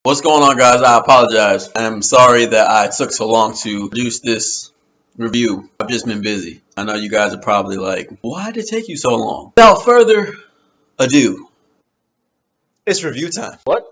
What's going on, guys? I apologize. I'm sorry that I took so long to produce this review. I've just been busy. I know you guys are probably like, why did it take you so long? Without further ado, It's review time. What?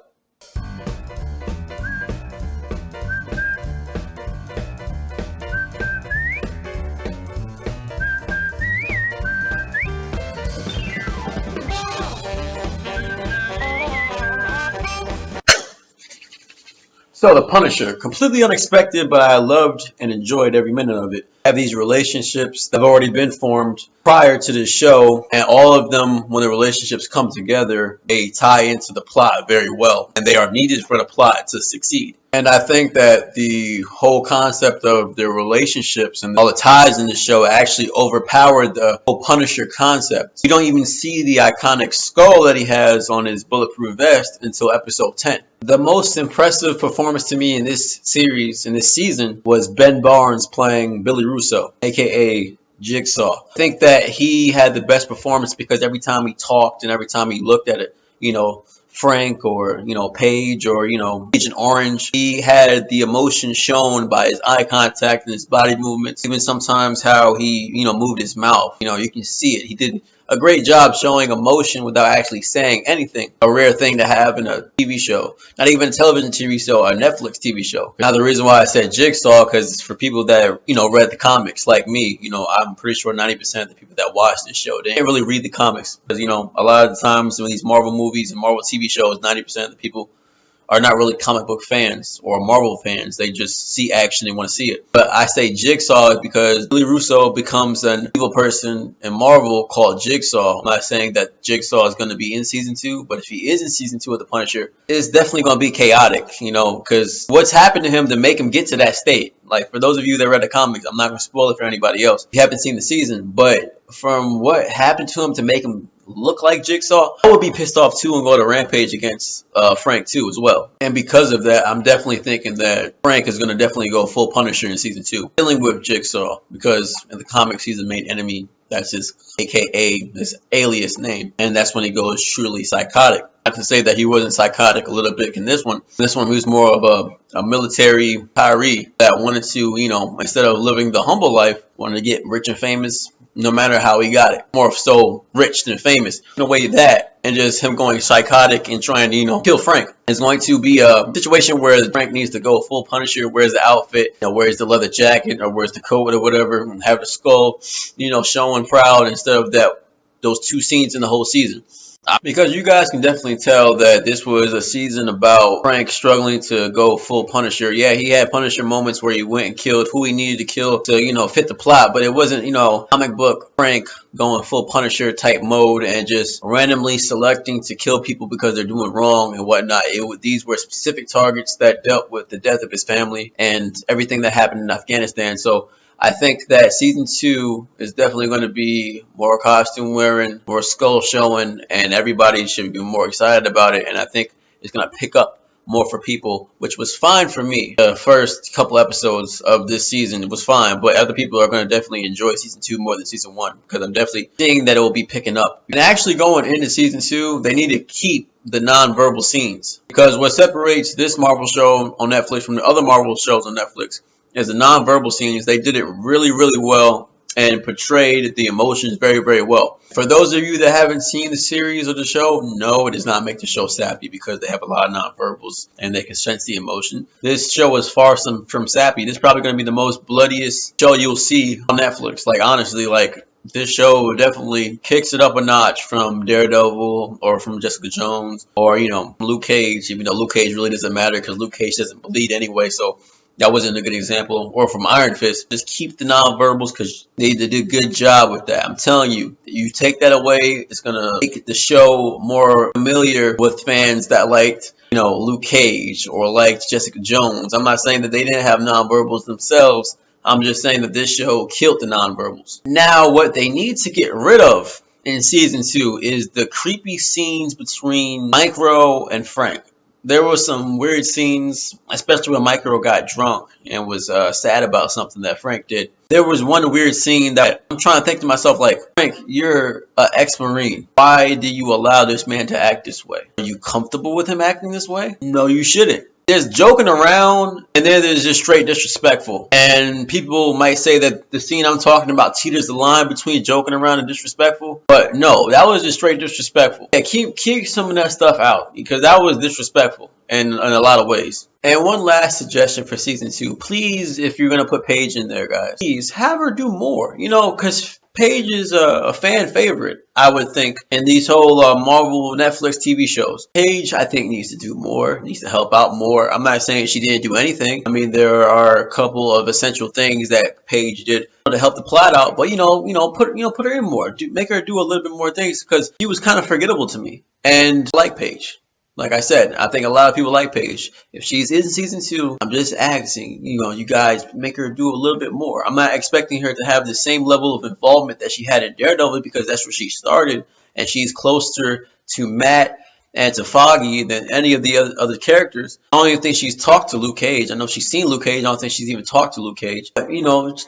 so The Punisher, completely unexpected, but I loved and enjoyed every minute of it. Have these relationships that have already been formed prior to this show, and all of them, when the relationships come together, they tie into the plot very well, and they are needed for the plot to succeed. And I think that the whole concept of their relationships and all the ties in the show actually overpowered the whole Punisher concept. You don't even see the iconic skull that he has on his bulletproof vest until episode 10. The most impressive performance to me in this series, in this season, was Ben Barnes playing Billy Russo, aka Jigsaw. I think that he had the best performance because every time he talked and every time he looked at it, Frank or, Paige or, Agent Orange, he had the emotion shown by his eye contact and his body movements, even sometimes how he, moved his mouth. You can see it. He did a great job showing emotion without actually saying anything. A rare thing to have in a TV show. Not even a television TV show, a Netflix TV show. Now, the reason why I said Jigsaw, because it's for people that, read the comics like me. I'm pretty sure 90% of the people that watch this show, they didn't really read the comics. Because, a lot of the times when these Marvel movies and Marvel TV shows, 90% of the people are not really comic book fans or Marvel fans. They just see action, they want to see it. But I say Jigsaw because Billy Russo becomes an evil person in Marvel called Jigsaw. I'm not saying that Jigsaw is going to be in season 2, but if he is in season 2 of The Punisher, it's definitely going to be chaotic, because what's happened to him to make him get to that state. Like, for those of you that read the comics, I'm not going to spoil it for anybody else. You haven't seen the season, but from what happened to him to make him look like Jigsaw, I would be pissed off too and go to Rampage against Frank too as well. And because of that, I'm definitely thinking that Frank is going to definitely go full Punisher in season 2, dealing with Jigsaw, because in the comics he's the main enemy. That's his AKA, his alias name, and that's when he goes truly psychotic. Not to say that he wasn't psychotic a little bit in this one. This one, he was more of a military retiree that wanted to, instead of living the humble life, wanted to get rich and famous no matter how he got it. More so rich than famous. In a way that, and just him going psychotic and trying to, kill Frank. It's going to be a situation where Frank needs to go full Punisher. Where's the outfit? Where's the leather jacket? Or where's the coat or whatever? And have the skull, showing proud instead of those two scenes in the whole season. Because you guys can definitely tell that this was a season about Frank struggling to go full Punisher. Yeah, he had Punisher moments where he went and killed who he needed to kill to, fit the plot. But it wasn't, comic book Frank going full Punisher type mode and just randomly selecting to kill people because they're doing wrong and whatnot. These were specific targets that dealt with the death of his family and everything that happened in Afghanistan. So I think that season 2 is definitely going to be more costume wearing, more skull showing, and everybody should be more excited about it. And I think it's going to pick up more for people, which was fine for me. The first couple episodes of this season was fine, but other people are going to definitely enjoy season 2 more than season 1 because I'm definitely seeing that it will be picking up. And actually going into season 2, they need to keep the non-verbal scenes, because what separates this Marvel show on Netflix from the other Marvel shows on Netflix is the non-verbal scenes. They did it really, really well and portrayed the emotions very, very well. For those of you that haven't seen the series or the show, no, it does not make the show sappy because they have a lot of non-verbals and they can sense the emotion. This show is far from sappy. This is probably going to be the most bloodiest show you'll see on Netflix. Like, honestly, this show definitely kicks it up a notch from Daredevil or from Jessica Jones or, Luke Cage, even though Luke Cage really doesn't matter because Luke Cage doesn't bleed anyway, so that wasn't a good example. Or from Iron Fist. Just keep the non-verbals because they did a good job with that. I'm telling you, you take that away, it's going to make the show more familiar with fans that liked, Luke Cage or liked Jessica Jones. I'm not saying that they didn't have non-verbals themselves. I'm just saying that this show killed the non-verbals. Now, what they need to get rid of in season 2 is the creepy scenes between Micro and Frank. there were some weird scenes, especially when Micro got drunk and was sad about something that Frank did. There was one weird scene that I'm trying to think to myself, like, Frank, you're an ex-Marine. Why do you allow this man to act this way? Are you comfortable with him acting this way? No, you shouldn't. There's joking around, and then there's just straight disrespectful. And people might say that the scene I'm talking about teeters the line between joking around and disrespectful. But no, that was just straight disrespectful. Yeah, keep some of that stuff out, because that was disrespectful in a lot of ways. And one last suggestion for season 2. Please, if you're going to put Paige in there, guys, please have her do more. You know, because Paige is a fan favorite, I would think, in these whole Marvel Netflix TV shows. Paige, I think, needs to do more, needs to help out more. I'm not saying she didn't do anything. I mean, there are a couple of essential things that Paige did to help the plot out, but put her in more. Make her do a little bit more things, because she was kind of forgettable to me. And I like Paige. Like I said, I think a lot of people like Paige. If she's in season 2, I'm just asking, you guys make her do a little bit more. I'm not expecting her to have the same level of involvement that she had in Daredevil, because that's where she started, and she's closer to Matt and to Foggy than any of the other characters. I don't even think she's talked to Luke Cage. I know she's seen Luke Cage. I don't think she's even talked to Luke Cage. But,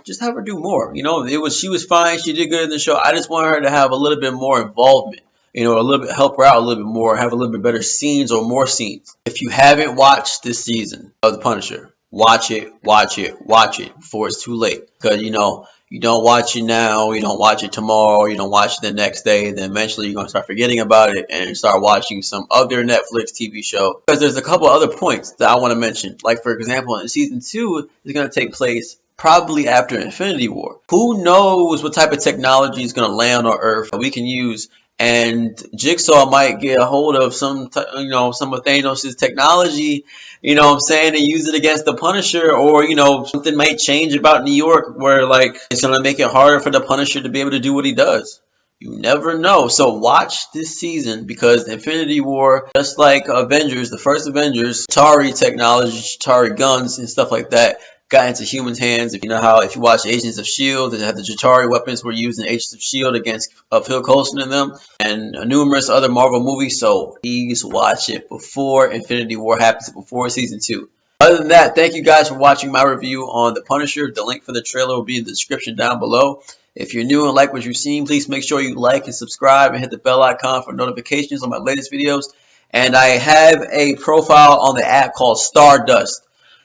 just have her do more. She was fine. She did good in the show. I just want her to have a little bit more involvement. A little bit, help her out a little bit more, have a little bit better scenes or more scenes. If you haven't watched this season of The Punisher, watch it before it's too late. Because, you don't watch it now, you don't watch it tomorrow, you don't watch it the next day, then eventually you're going to start forgetting about it and start watching some other Netflix TV show. Because there's a couple other points that I want to mention. Like, for example, in season 2 is going to take place probably after Infinity War. Who knows what type of technology is going to land on Earth that we can use, and Jigsaw might get a hold of some of Thanos' technology, and use it against the Punisher, or, something might change about New York where, like, it's going to make it harder for the Punisher to be able to do what he does. You never know. So watch this season, because Infinity War, just like Avengers, the first Avengers, Chitauri technology, Chitauri guns and stuff like that, got into humans' hands. If you watch Agents of S.H.I.E.L.D., they had the Chitauri weapons were used in Agents of S.H.I.E.L.D. against Phil Coulson and them, and numerous other Marvel movies. So please watch it before Infinity War happens, before season 2. Other than that, thank you guys for watching my review on The Punisher. The link for the trailer will be in the description down below. If you're new and like what you've seen, please make sure you like and subscribe and hit the bell icon for notifications on my latest videos. And I have a profile on the app called Stardust.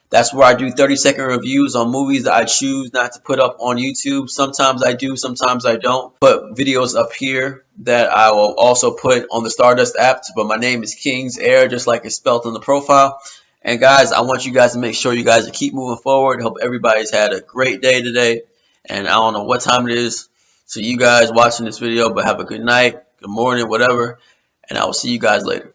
That's where I do 30-second reviews on movies that I choose not to put up on YouTube. Sometimes I do, sometimes I don't. Put videos up here that I will also put on the Stardust app. But my name is King's Air, just like it's spelled on the profile. And guys, I want you guys to make sure you guys keep moving forward. Hope everybody's had a great day today. And I don't know what time it is to you guys watching this video, but have a good night, good morning, whatever. And I will see you guys later.